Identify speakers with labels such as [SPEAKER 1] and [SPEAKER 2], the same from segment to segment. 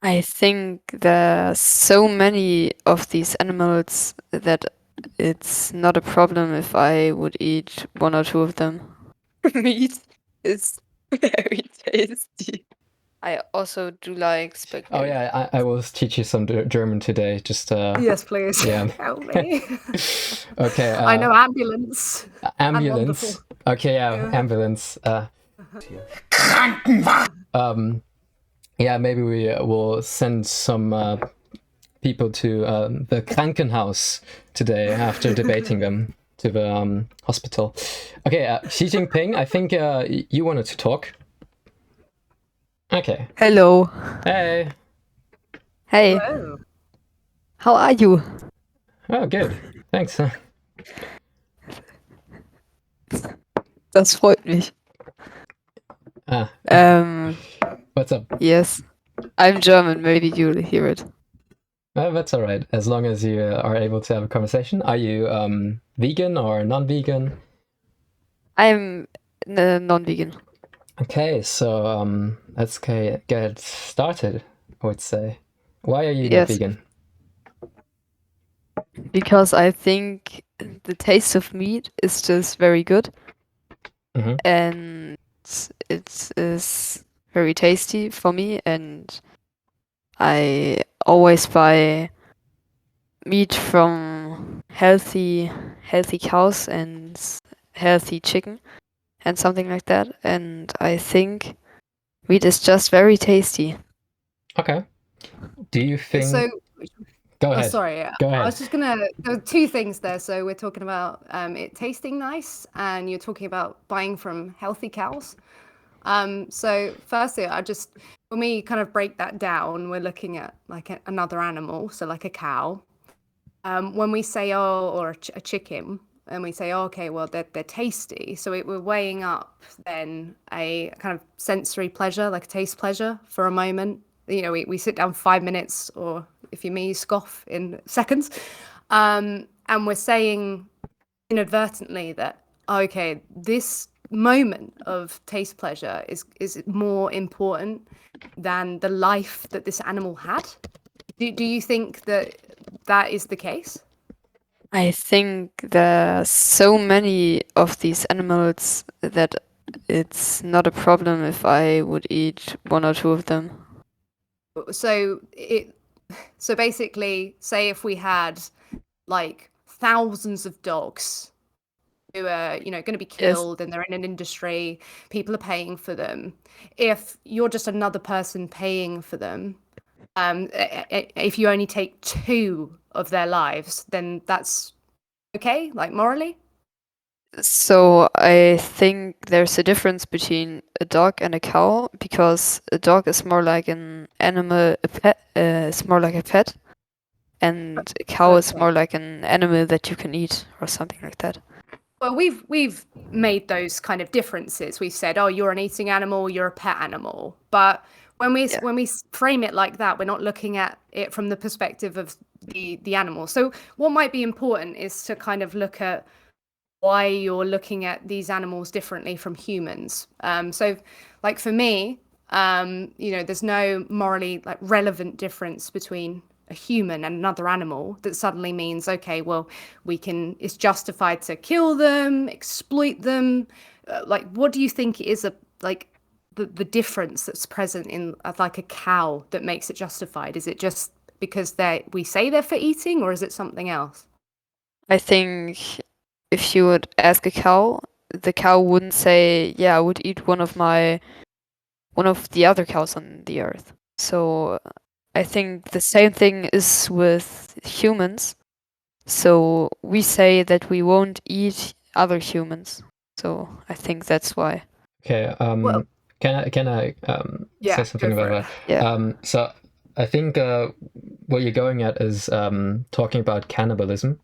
[SPEAKER 1] I think there are so many of these animals that it's not a problem if I would eat one or two of them. Meat is very tasty. I also do like spaghetti.
[SPEAKER 2] Oh yeah, I will teach you some German today. Just
[SPEAKER 3] Yes, please.
[SPEAKER 2] yeah.
[SPEAKER 3] Help me.
[SPEAKER 2] Okay.
[SPEAKER 3] I know ambulance.
[SPEAKER 2] Ambulance.
[SPEAKER 3] wonderful.
[SPEAKER 2] Okay, yeah,
[SPEAKER 3] Yeah.
[SPEAKER 2] ambulance. Yeah, maybe we will send some people to the Krankenhaus today after debating them to the hospital. Okay, Xi Jinping, I think you wanted to talk. Okay.
[SPEAKER 1] Hello.
[SPEAKER 2] Hey.
[SPEAKER 1] Hey,
[SPEAKER 3] Hello.
[SPEAKER 1] how are you?
[SPEAKER 2] Oh, good. Thanks.
[SPEAKER 1] Das freut mich.
[SPEAKER 2] Ah, what's up?
[SPEAKER 1] Yes. I'm German, maybe you'll hear it.
[SPEAKER 2] That's all right, as long as you are able to have a conversation. Are you vegan or non-vegan?
[SPEAKER 1] I'm non-vegan.
[SPEAKER 2] Okay, so let's get started, I would say. Why are you not
[SPEAKER 1] Yes.
[SPEAKER 2] vegan?
[SPEAKER 1] Because I think the taste of meat is just very good.
[SPEAKER 2] Mhm.
[SPEAKER 1] And it is very tasty for me, and I always buy meat from healthy cows and healthy chicken and something like that, and I think meat is just very tasty.
[SPEAKER 2] Okay. Do you think...
[SPEAKER 3] So,
[SPEAKER 2] Go ahead.
[SPEAKER 3] sorry.
[SPEAKER 2] Go
[SPEAKER 3] I
[SPEAKER 2] ahead.
[SPEAKER 3] was just gonna. There are two things there. So we're talking about it tasting nice, and you're talking about buying from healthy cows. So firstly, when we kind of break that down, we're looking at like another animal, so like a cow. When we say or a chicken, and we say, okay, well they're tasty. So we're weighing up then a kind of sensory pleasure, like a taste pleasure for a moment. You know, we sit down 5 minutes, or if you're me, you scoff in seconds. And we're saying inadvertently that, okay, this moment of taste pleasure is more important than the life that this animal had. Do you think that is the case?
[SPEAKER 1] I think there are so many of these animals that it's not a problem if I would eat one or two of them.
[SPEAKER 3] So basically, say if we had like thousands of dogs who are, you know, going to be killed, and they're in an industry, people are paying for them. If you're just another person paying for them, if you only take 2 of their lives, then that's okay, like morally.
[SPEAKER 1] So I think there's a difference between a dog and a cow, because a dog is more like an animal, a pet, it's more like a pet, and a cow is more like an animal that you can eat or something like that.
[SPEAKER 3] Well, we've made those kind of differences. We've said, oh, you're an eating animal, you're a pet animal. But when we frame it like that, we're not looking at it from the perspective of the animal. So what might be important is to kind of look at why you're looking at these animals differently from humans. So like for me, you know, there's no morally like relevant difference between a human and another animal that suddenly means, okay, well, it's justified to kill them, exploit them. Like, what do you think is the difference that's present in like a cow that makes it justified? Is it just because we say they're for eating, or is it something else?
[SPEAKER 1] I think if you would ask a cow, the cow wouldn't say, yeah, I would eat one of the other cows on the earth. So I think the same thing is with humans. So we say that we won't eat other humans. So I think that's why.
[SPEAKER 2] Okay.
[SPEAKER 3] Well,
[SPEAKER 2] can I say something about that?
[SPEAKER 1] Yeah.
[SPEAKER 2] So I think what you're going at is talking about cannibalism.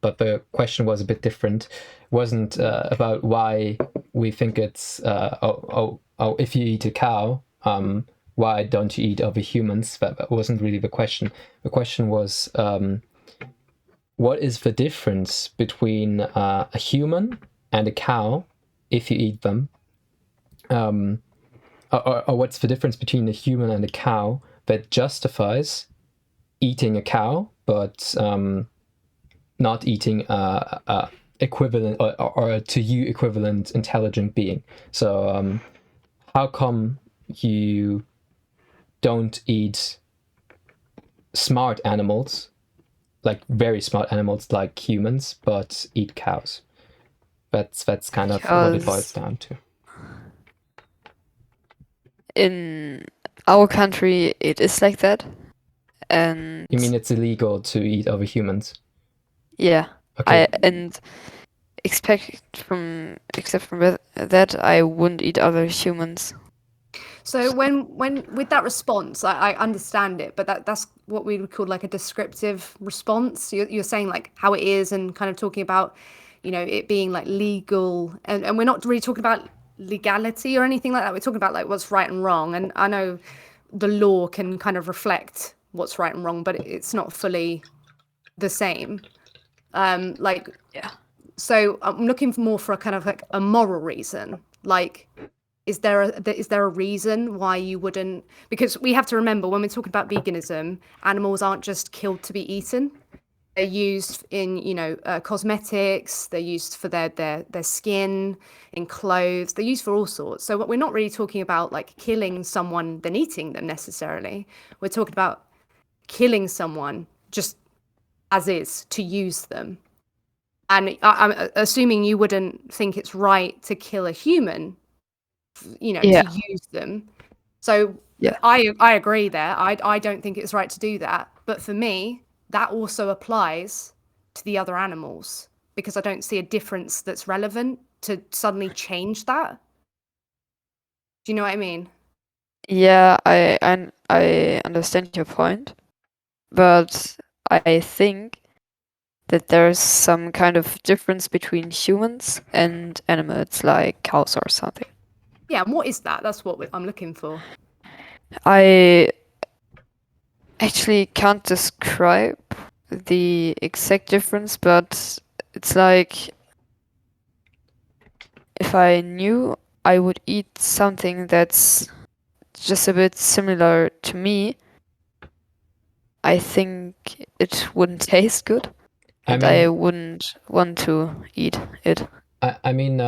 [SPEAKER 2] But the question was a bit different. It wasn't about why we think it's if you eat a cow, why don't you eat other humans? That wasn't really the question. The question was, what is the difference between a human and a cow if you eat them? Or what's the difference between a human and a cow that justifies eating a cow, but not eating a equivalent or to you equivalent intelligent being. So how come you don't eat smart animals, like very smart animals like humans, but eat cows? That's kind of what it boils down to.
[SPEAKER 1] In our country, it is like that. And
[SPEAKER 2] You mean it's illegal to eat other humans?
[SPEAKER 3] Yeah.
[SPEAKER 2] Okay.
[SPEAKER 1] Except from that, I wouldn't eat other humans.
[SPEAKER 3] So when with that response, I understand it, but that's what we would call like a descriptive response. You're saying like how it is and kind of talking about, it being like legal, and we're not really talking about legality or anything like that. We're talking about like what's right and wrong. And I know the law can kind of reflect what's right and wrong, but it's not fully the same.
[SPEAKER 1] Yeah.
[SPEAKER 3] So I'm looking more for a kind of like a moral reason. Like, is there a reason why you wouldn't? Because we have to remember when we're talking about veganism, animals aren't just killed to be eaten. They're used in cosmetics. They're used for their skin, in clothes. They're used for all sorts. So we're not really talking about like killing someone then eating them necessarily. We're talking about killing someone just as is to use them. And I'm assuming you wouldn't think it's right to kill a human,
[SPEAKER 1] Yeah.
[SPEAKER 3] to use them. So
[SPEAKER 1] Yeah.
[SPEAKER 3] I agree there. I don't think it's right to do that. But for me, that also applies to the other animals, because I don't see a difference that's relevant to suddenly change that. Do you know what I mean?
[SPEAKER 1] Yeah, I understand your point, but I think that there's some kind of difference between humans and animals, like cows or something.
[SPEAKER 3] Yeah, and what is that? That's what I'm looking for.
[SPEAKER 1] I actually can't describe the exact difference, but it's like if I knew I would eat something that's just a bit similar to me, I think it wouldn't taste good, and I wouldn't want to eat it.
[SPEAKER 2] I mean,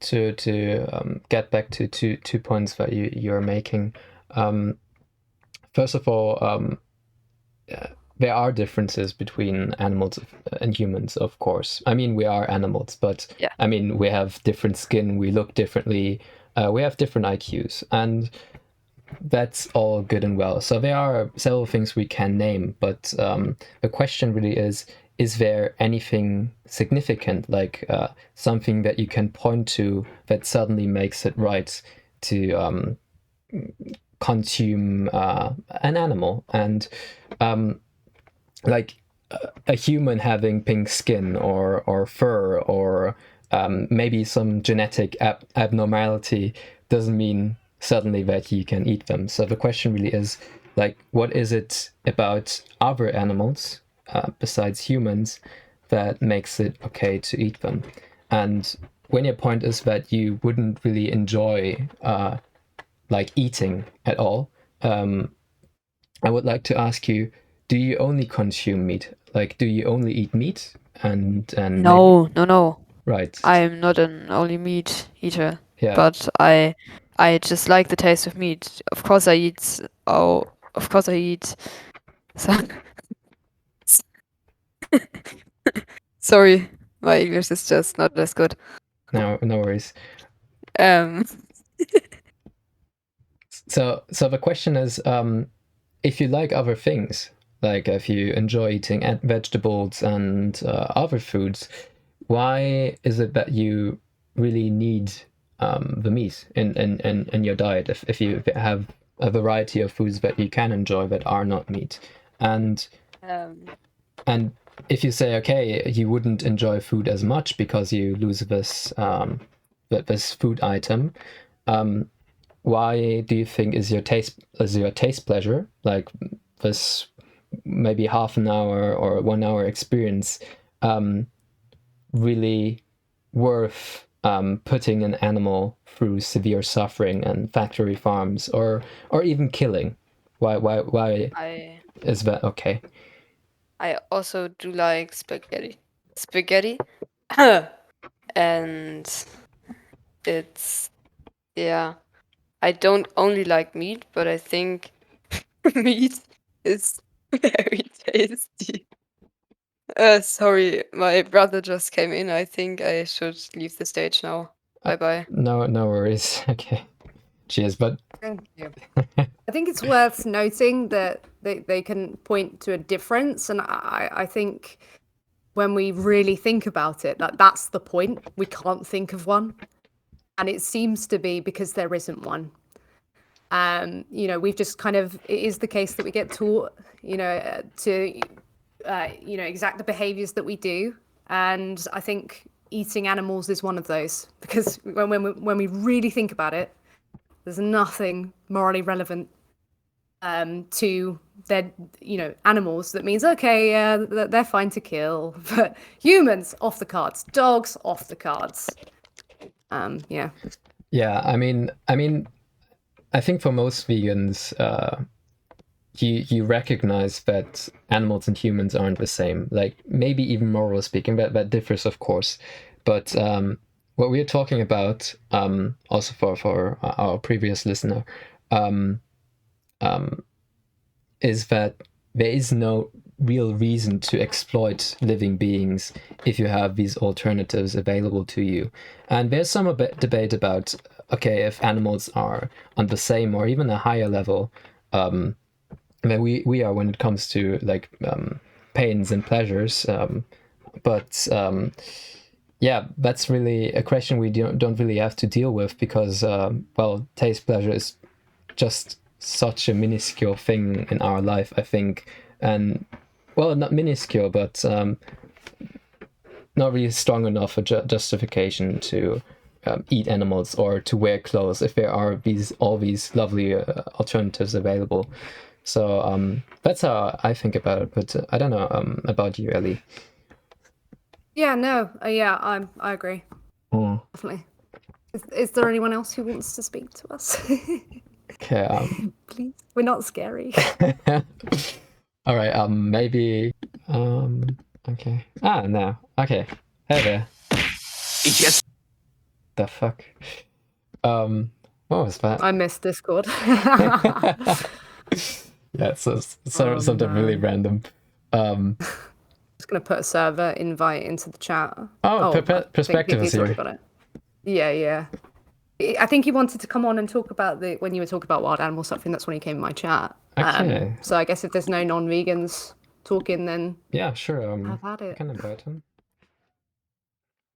[SPEAKER 2] to get back to two points that you're making. First of all, there are differences between animals and humans, of course. I mean, we are animals, but
[SPEAKER 1] Yeah.
[SPEAKER 2] I mean, we have different skin, we look differently, we have different IQs, and that's all good and well. So there are several things we can name, but the question really is there anything significant, like something that you can point to that suddenly makes it right to consume an animal? And like a human having pink skin or fur or maybe some genetic abnormality doesn't mean suddenly that you can eat them. So the question really is, like, what is it about other animals besides humans that makes it okay to eat them? And when your point is that you wouldn't really enjoy like eating at all, I would like to ask you, do you only consume meat? Like, do you only eat meat? And
[SPEAKER 1] No.
[SPEAKER 2] Right.
[SPEAKER 1] I'm not an only meat eater,
[SPEAKER 2] Yeah.
[SPEAKER 1] but I just like the taste of meat. Of course I eat some Sorry, my English is just not as good.
[SPEAKER 2] No worries.
[SPEAKER 1] Um
[SPEAKER 2] So the question is, if you like other things, like if you enjoy eating vegetables and other foods, why is it that you really need the meat in your diet if you have a variety of foods that you can enjoy that are not meat? And if you say, okay, you wouldn't enjoy food as much because you lose this this food item, why do you think is your taste pleasure, like this maybe half an hour or 1 hour experience, really worth putting an animal through severe suffering and factory farms or even killing? Why
[SPEAKER 1] I
[SPEAKER 2] is that okay?
[SPEAKER 1] also do like spaghetti. And it's, yeah, I don't only like meat, but I think meat is very tasty. Sorry, my brother just came in. I think I should leave the stage now. Bye-bye.
[SPEAKER 2] No worries. Okay. Cheers, but
[SPEAKER 3] Thank you. I think it's worth noting that they can point to a difference, and I think when we really think about it, that's the point. We can't think of one, and it seems to be because there isn't one. You know, we've just kind of, it is the case that we get taught, you know, to, you know, exact the behaviors that we do, and I think eating animals is one of those, because when we really think about it, there's nothing morally relevant to their, you know, animals that means, okay, yeah, they're fine to kill, but humans off the cards, dogs off the cards. Yeah.
[SPEAKER 2] Yeah, I mean, I think for most vegans, you recognize that animals and humans aren't the same. Like, maybe even morally speaking, that differs, of course. But what we're talking about, also for our previous listener, is that there is no real reason to exploit living beings if you have these alternatives available to you. And there's some debate about, okay, if animals are on the same or even a higher level than we are when it comes to like pains and pleasures. But yeah, that's really a question we don't really have to deal with, because well, taste pleasure is just such a minuscule thing in our life, I think. And well, not minuscule, but not really strong enough a justification to eat animals or to wear clothes if there are all these lovely alternatives available. So that's how I think about it. But I don't know about you, Ellie.
[SPEAKER 3] Yeah, no, yeah, I agree. Definitely. Is there anyone else who wants to speak to us?
[SPEAKER 2] Okay.
[SPEAKER 3] Please, we're not scary.
[SPEAKER 2] All right. Maybe. Okay. No. Okay. Hey there.
[SPEAKER 4] Yes.
[SPEAKER 2] The fuck. What was that?
[SPEAKER 3] I missed Discord.
[SPEAKER 2] Yeah, something really random.
[SPEAKER 3] Just gonna put a server invite into the chat.
[SPEAKER 2] Perspective is here.
[SPEAKER 3] Got it. Yeah. I think he wanted to come on and talk about when you were talking about wild animal suffering. That's when he came in my chat.
[SPEAKER 2] Okay.
[SPEAKER 3] So I guess if there's no non-vegans talking, then
[SPEAKER 2] yeah, sure.
[SPEAKER 3] I've had it.
[SPEAKER 2] I can invite him.